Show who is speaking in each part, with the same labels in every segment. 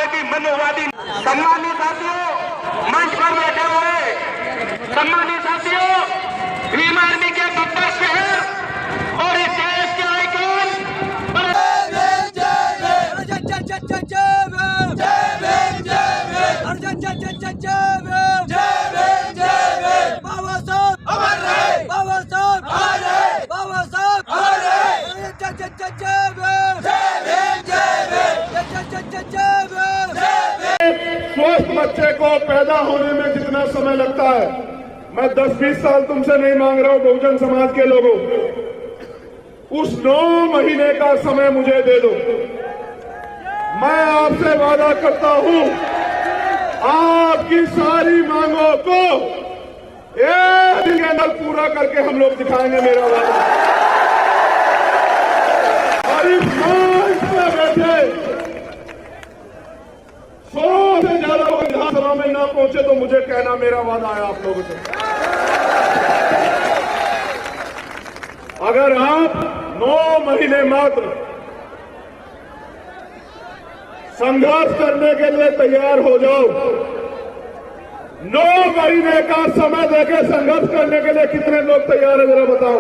Speaker 1: की मनोवादी। सम्मानित साथियों, मंच पर बैठे हुए सम्मानित साथियों, भीम आर्मी के गब्बर शहर और इस देश के आइकॉन
Speaker 2: स्वस्थ बच्चे को पैदा होने में जितना समय लगता है, मैं 10-20 साल तुमसे नहीं मांग रहा हूं बहुजन समाज के लोगों, उस 9 महीने का समय मुझे दे दो। मैं आपसे वादा करता हूं, आपकी सारी मांगों को एक दिन के अंदर पूरा करके हम लोग दिखाएंगे, मेरा वादा। और इस मंच पर बैठे 100 से ज्यादा लोग विधानसभा में ना पहुंचे तो मुझे कहना, मेरा वादा है आप लोगों से। अगर आप 9 महीने मात्र संघर्ष करने के लिए तैयार हो जाओ, 9 महीने का समय देकर संघर्ष करने के लिए कितने लोग तैयार है जरा बताओ।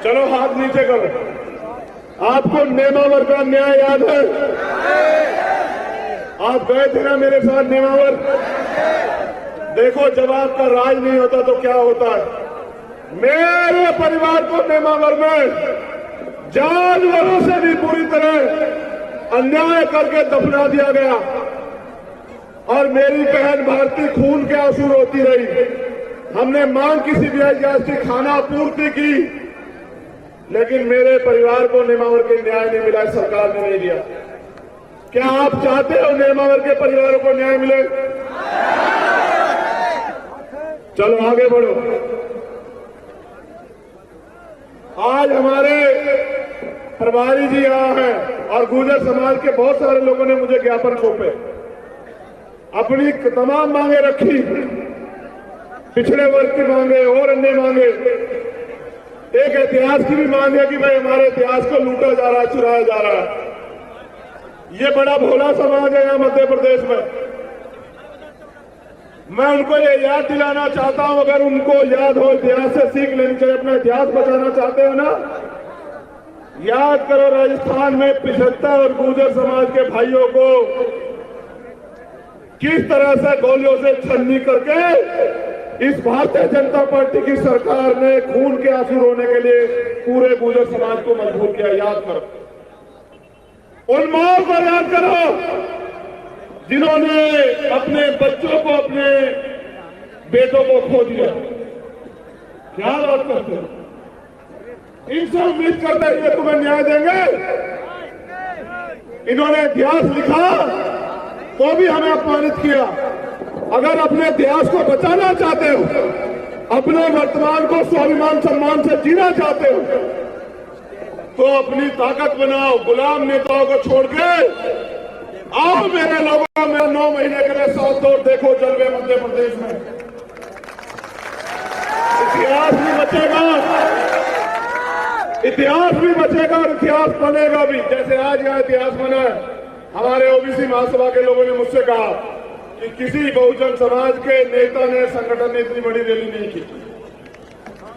Speaker 2: चलो हाथ नीचे करो। आपको नेमावर का न्याय याद है? आप गए थे ना मेरे साथ नेमावर? देखो, जब आपका राज नहीं होता तो क्या होता है। मेरे परिवार को नेमावर में जानवरों से भी पूरी तरह अन्याय करके दफना दिया गया और मेरी बहन भारती खून के आंसू रोती रही। हमने मांग की सीबीआई जांच की, खाना पूर्ति की, लेकिन मेरे परिवार को नेमावर के न्याय नहीं मिला, सरकार ने नहीं दिया। क्या आप चाहते हो नेमावर के परिवारों को न्याय मिले? चलो आगे बढ़ो। आज हमारे प्रभारी जी यहाँ हैं और गुर्जर समाज के बहुत सारे लोगों ने मुझे ज्ञापन सौंपे, अपनी तमाम मांगे रखी, पिछड़े वर्ग की मांगे और अन्य मांगे। एक इतिहास की भी मांग है कि भाई हमारे इतिहास को लूटा जा रहा है, चुराया जा रहा है। ये बड़ा भोला समाज है यहाँ मध्य प्रदेश में। मैं उनको ये याद दिलाना चाहता हूं, अगर उनको याद हो, इतिहास से सीख लेनी चाहिए। अपना इतिहास बचाना चाहते हो ना, याद करो राजस्थान में 75 गुर्जर समाज के भाइयों को किस तरह से गोलियों से छन्नी करके इस भारतीय जनता पार्टी की सरकार ने खून के आंसू रोने के लिए पूरे गुर्जर समाज को मजबूर किया। याद करो, उन माओं को याद करो जिन्होंने अपने बच्चों को, अपने बेटों को खो दिया। क्या बात करते हो? इनसे उम्मीद करते हैं ये तुम्हें न्याय देंगे? इन्होंने इतिहास लिखा तो भी हमें अपमानित किया। अगर अपने इतिहास को बचाना चाहते हो, अपने वर्तमान को स्वाभिमान सम्मान से जीना चाहते हो, तो अपनी ताकत बनाओ। गुलाम नेताओं को छोड़ के आओ मेरे लोगों, मेरा 9 महीने के लिए साथ दो, देखो जलवे मध्य प्रदेश में। इतिहास भी बचेगा, इतिहास भी बचेगा और इतिहास बनेगा भी। जैसे आज यहां इतिहास बना है, हमारे ओबीसी महासभा के लोगों ने मुझसे कहा कि किसी बहुजन समाज के नेता ने, संगठन ने इतनी बड़ी रैली नहीं की।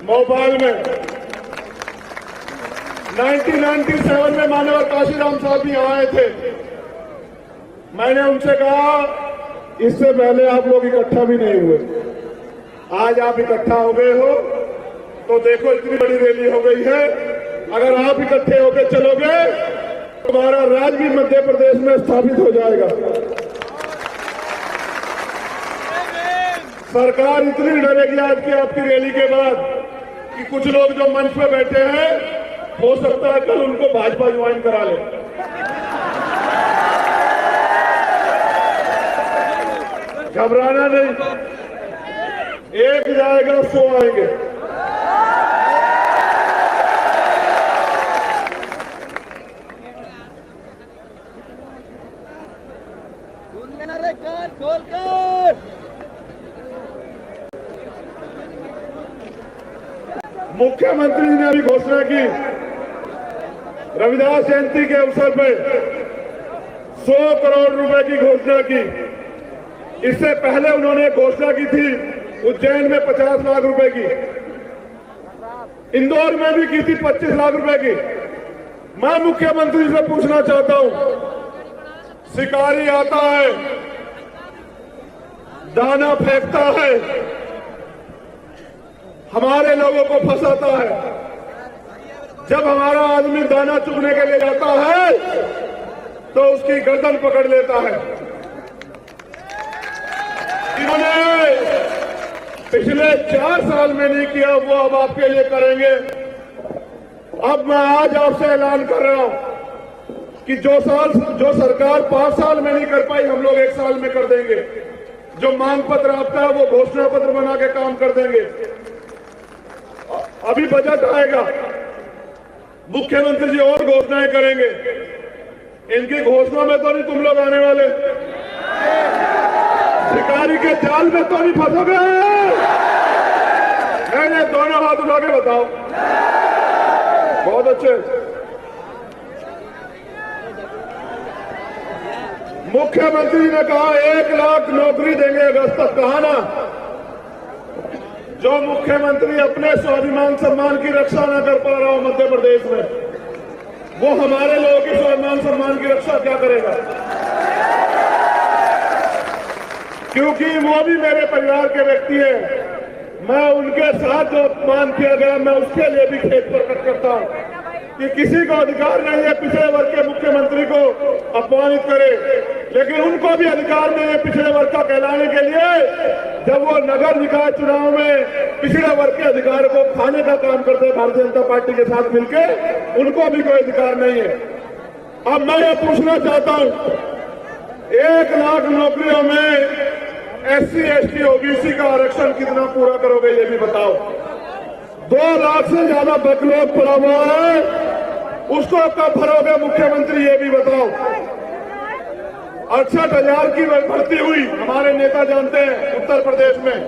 Speaker 2: भोपाल में 1997 में मानव काशीराम साहब भी यहाँ आए थे। मैंने उनसे कहा इससे पहले आप लोग इकट्ठा भी नहीं हुए, आज आप इकट्ठा हो गए हो तो देखो इतनी बड़ी रैली हो गई है। अगर आप इकट्ठे होकर चलोगे तुम्हारा राज भी मध्य प्रदेश में स्थापित हो जाएगा। सरकार इतनी डरेगी आज की आपकी रैली के बाद कि कुछ लोग जो मंच पे बैठे हैं, हो सकता है कल उनको भाजपा ज्वाइन करा ले। घबराना नहीं, एक जाएगा 100 आएंगे। मुख्यमंत्री ने अभी घोषणा की, रविदास जयंती के अवसर पर 100 करोड़ रुपए की घोषणा की। इससे पहले उन्होंने घोषणा की थी उज्जैन में 50 लाख रुपए की, इंदौर में भी की थी 25 लाख रुपए की। मैं मुख्यमंत्री से पूछना चाहता हूं, शिकारी आता है, दाना फेंकता है, हमारे लोगों को फंसाता है। जब हमारा आदमी दाना चुगने के लिए जाता है तो उसकी गर्दन पकड़ लेता है। इन्होंने पिछले 4 साल में नहीं किया, वो अब आपके लिए करेंगे। अब मैं आज आपसे ऐलान कर रहा हूं कि जो सरकार 5 साल में नहीं कर पाई, हम लोग 1 साल में कर देंगे। जो मांग पत्र आपका है वो घोषणा पत्र बना के काम कर देंगे। अभी बजट आएगा, मुख्यमंत्री जी और घोषणाएं करेंगे। इनकी घोषणा में तो नहीं तुम लोग आने वाले, शिकारी के जाल में तो नहीं फंसोगे। नहीं, दोनों हाथ उठा के बताओ। बहुत अच्छे। मुख्यमंत्री ने कहा 1 लाख नौकरी देंगे अगस्त तक। कहा ना, जो मुख्यमंत्री अपने स्वाभिमान सम्मान की रक्षा न कर पा रहा हो मध्य प्रदेश में, वो हमारे लोगों की स्वाभिमान सम्मान की रक्षा क्या करेगा? क्योंकि वो भी मेरे परिवार के व्यक्ति हैं। मैं उनके साथ जो अपमान किया गया, मैं उसके लिए भी खेद प्रकट करता हूं कि किसी को अधिकार नहीं है पिछड़े वर्ग के मुख्यमंत्री को अपमानित करे, लेकिन उनको भी अधिकार नहीं है पिछड़े वर्ग का कहलाने के लिए। जब वो नगर निकाय चुनाव में पिछड़े वर्ग के अधिकार को खाने का काम करते हैं भारतीय जनता पार्टी के साथ मिलकर, उनको भी कोई अधिकार नहीं है। अब मैं ये पूछना चाहता हूं, 1 लाख नौकरियों में SC, ST, OBC का आरक्षण कितना पूरा करोगे ये भी बताओ। 2 लाख से ज्यादा बैकलॉग पड़ा हुआ है, उसको कब भरोगे मुख्यमंत्री ये भी बताओ। 68,000 की भर्ती हुई, हमारे नेता जानते हैं उत्तर प्रदेश में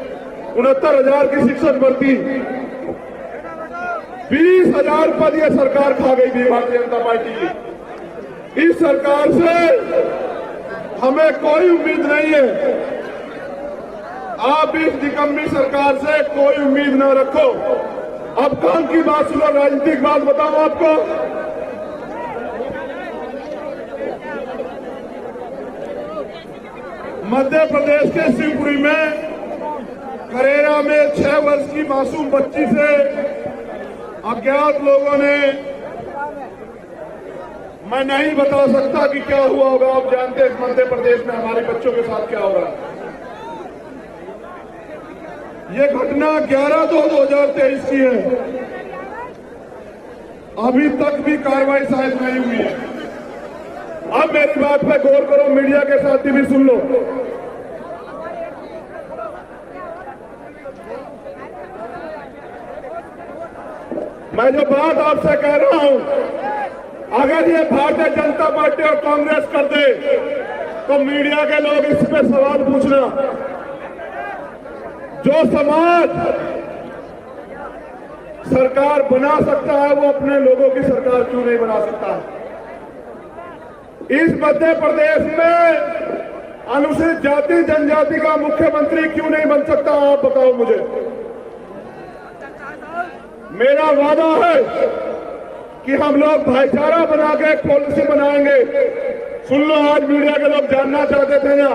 Speaker 2: 69,000 की शिक्षक भर्ती, 20,000 पद ये सरकार खा गई थी भारतीय जनता पार्टी की। इस सरकार से हमें कोई उम्मीद नहीं है। आप इस निकम्मी सरकार से कोई उम्मीद न रखो। अब काम की बात सुनो, राजनीतिक बात बताऊं आपको। मध्य प्रदेश के शिवपुरी में करेरा में 6 वर्ष की मासूम बच्ची से अज्ञात लोगों ने, मैं नहीं बता सकता कि क्या हुआ होगा, आप जानते हैं मध्य प्रदेश में हमारे बच्चों के साथ क्या हो रहा है। ये घटना 11/2/2023 की है, अभी तक भी कार्रवाई शायद नहीं हुई है। अब मेरी बात पे गौर करो, मीडिया के साथी भी सुन लो। मैं जो बात आपसे कह रहा हूं, अगर ये भारतीय जनता पार्टी और कांग्रेस कर दे तो मीडिया के लोग इस पे सवाल पूछना। जो समाज सरकार बना सकता है वो अपने लोगों की सरकार क्यों नहीं बना सकता? इस मध्य प्रदेश में अनुसूचित जाति जनजाति का मुख्यमंत्री क्यों नहीं बन सकता? आप बताओ मुझे। मेरा वादा है कि हम लोग भाईचारा बना के एक पॉलिसी बनाएंगे। सुन लो, आज मीडिया के लोग जानना चाहते थे ना,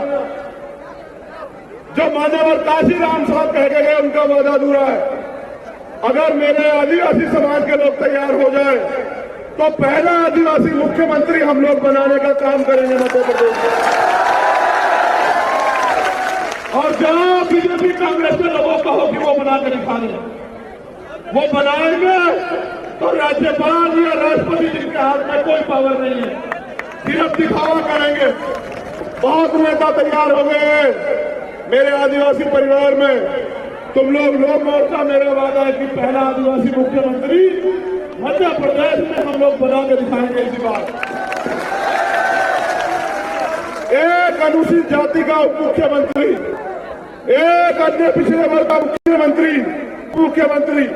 Speaker 2: जो मान्यवर काशीराम साहब कह के गए उनका वादा अधूरा है। अगर मेरे आदिवासी समाज के लोग तैयार हो जाए तो पहला आदिवासी मुख्यमंत्री हम लोग बनाने का काम करेंगे मध्य प्रदेश में। और जहां बीजेपी कांग्रेस के लोगों का हो कि वो बनाकर दिखाएंगे, वो बनाएंगे तो राज्यपाल या राष्ट्रपति जी के हाथ में कोई पावर नहीं है, सिर्फ दिखावा करेंगे। बहुत नेता तैयार हो गए हैं मेरे आदिवासी परिवार में। तुम लोग मोर्चा, मेरा वादा है कि पहला आदिवासी मुख्यमंत्री मध्य प्रदेश में हम लोग बना के दिखाएंगे। इसी बार एक अनुसूचित जाति का उप मुख्यमंत्री, एक अन्य पिछड़े वर्ग का मुख्यमंत्री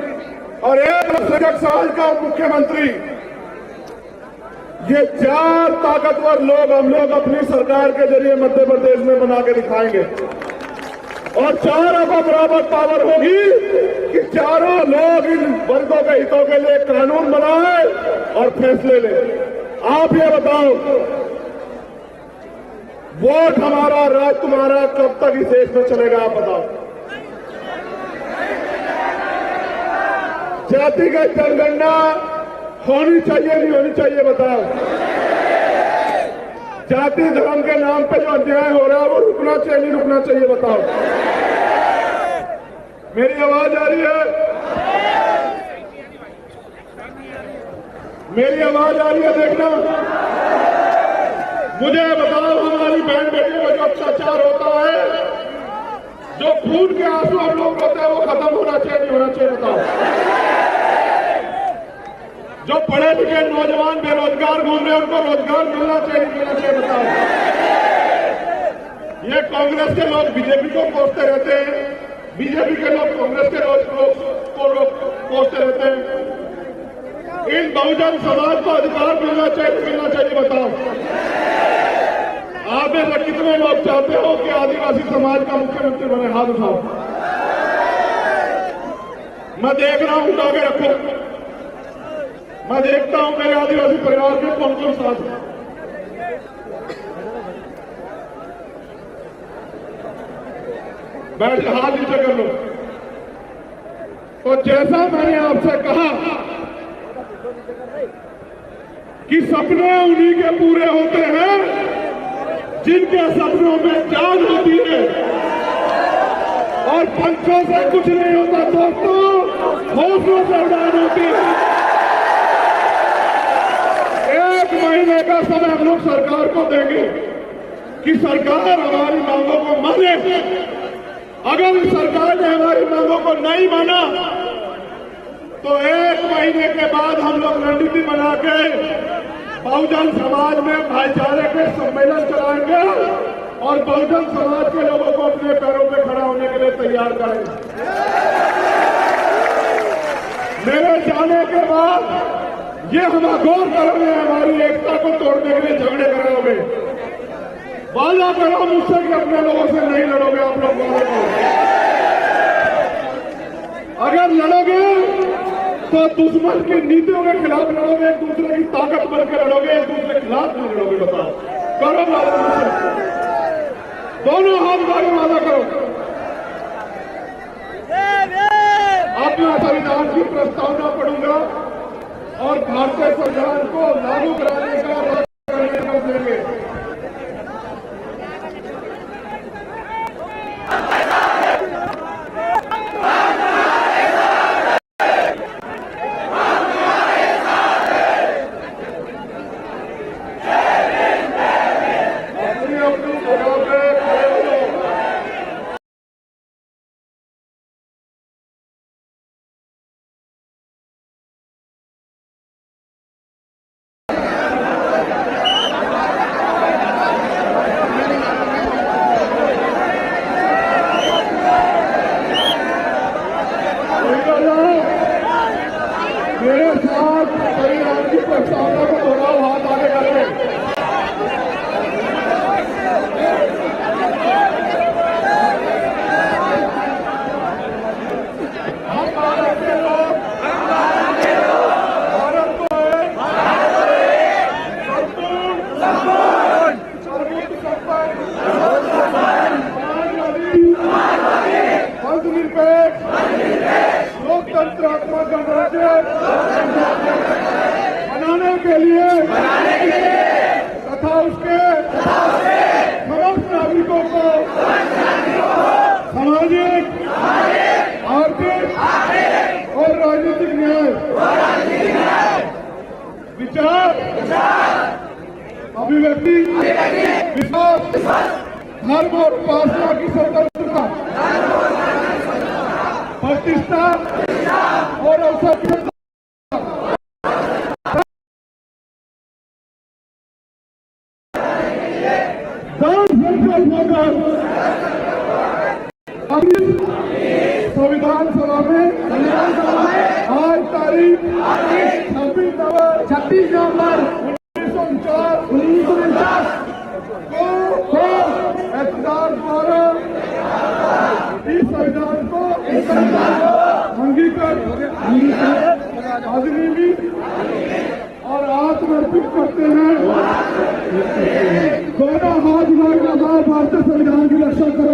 Speaker 2: और एक 1 साल का उप मुख्यमंत्री। ये 4 ताकतवर लोग हम लोग अपनी सरकार के जरिए मध्य प्रदेश में बना के दिखाएंगे और 4 को बराबर पावर होगी कि चारों लोग इन वर्गों के हितों के लिए कानून बनाए और फैसले ले। आप ये बताओ, वोट हमारा राज तुम्हारा कब तक इस देश में चलेगा? आप बताओ। जातिगत जनगणना होनी चाहिए नहीं होनी चाहिए? बताओ। जाति धर्म के नाम पे जो अन्याय हो रहा है वो रुकना चाहिए नहीं रुकना चाहिए? बताओ। मेरी आवाज आ रही है? मेरी आवाज आ रही है? देखना, मुझे बताओ, हमारी बहन बेटियों पर जो अत्याचार होता है, जो खून के आंसू हम लोग होते हैं, वो खत्म होना चाहिए नहीं होना चाहिए? बताओ। जो पढ़े लिखे नौजवान बेरोजगार घूम रहे हैं, उनको रोजगार मिलना चाहिए नहीं मिलना चाहिए? बताओ। ये कांग्रेस के लोग बीजेपी को कोसते रहते हैं, बीजेपी के लोग कांग्रेस के को कोसते रहते हैं। इन बहुजन समाज को अधिकार मिलना चाहिए मिलना चाहिए? बताओ। आप में से कितने लोग चाहते हो कि आदिवासी समाज का मुख्यमंत्री बने? हाथ उठाओ। मैं देख रहा हूं, उठा के रखो। मैं देखता हूं मेरे आदिवासी परिवार के कौन कौन साथ हैं। बैठ के हाथ नीचे कर लो। तो जैसा मैंने आपसे कहा कि सपने उन्हीं के पूरे होते हैं जिनके सपनों में जान होती है, और पंखों से कुछ नहीं होता दोस्तों, हौसलों से उड़ान होती है। 1 महीने का समय हम लोग सरकार को देंगे कि सरकार हमारी मांगों को माने। अगर सरकार ने हमारी मांगों को नहीं माना तो 1 महीने के बाद हम लोग रणनीति बना के बहुजन समाज में भाईचारे के सम्मेलन चलाएंगे और बहुजन समाज के लोगों को अपने पैरों पे खड़ा होने के लिए तैयार करेंगे। मेरे जाने के बाद ये हम गौर करोगे, हमारी एकता को तोड़ने के लिए झगड़े करोगे? वादा करो मुझसे कि अपने लोगों से नहीं लड़ोगे? आप लोग वादा करो। अगर लड़ोगे तो दुश्मन की नीतियों के खिलाफ लड़ोगे, एक दूसरे की ताकत बन के लड़ोगे, एक दूसरे के खिलाफ नहीं लड़ोगे? बताओ। करो वादा मुझसे, दोनों हाथ मारो, वादा करो। अब मैं संविधान की प्रस्तावना पढ़ूंगा और भारतीय संविधान को लागू कराने का देंगे। मेरे साथ परिणाम की प्रस्तावना को दोहराओ, हाथ आगे करके। हम भारत के लोग, भारत को धर्मनिरपेक्ष लोकतंत्रात्मक गणराज्य बनाने के लिए तथा उसके समस्त नागरिकों को सामाजिक, आर्थिक और राजनीतिक न्याय, विचार, अभिव्यक्ति, विश्वास, धर्म और उपासना की स्वतंत्रता, प्रतिष्ठा और अवसर संविधान सभा में आज तारीख 26 नवंबर भारतीय संविधान की रक्षा करो।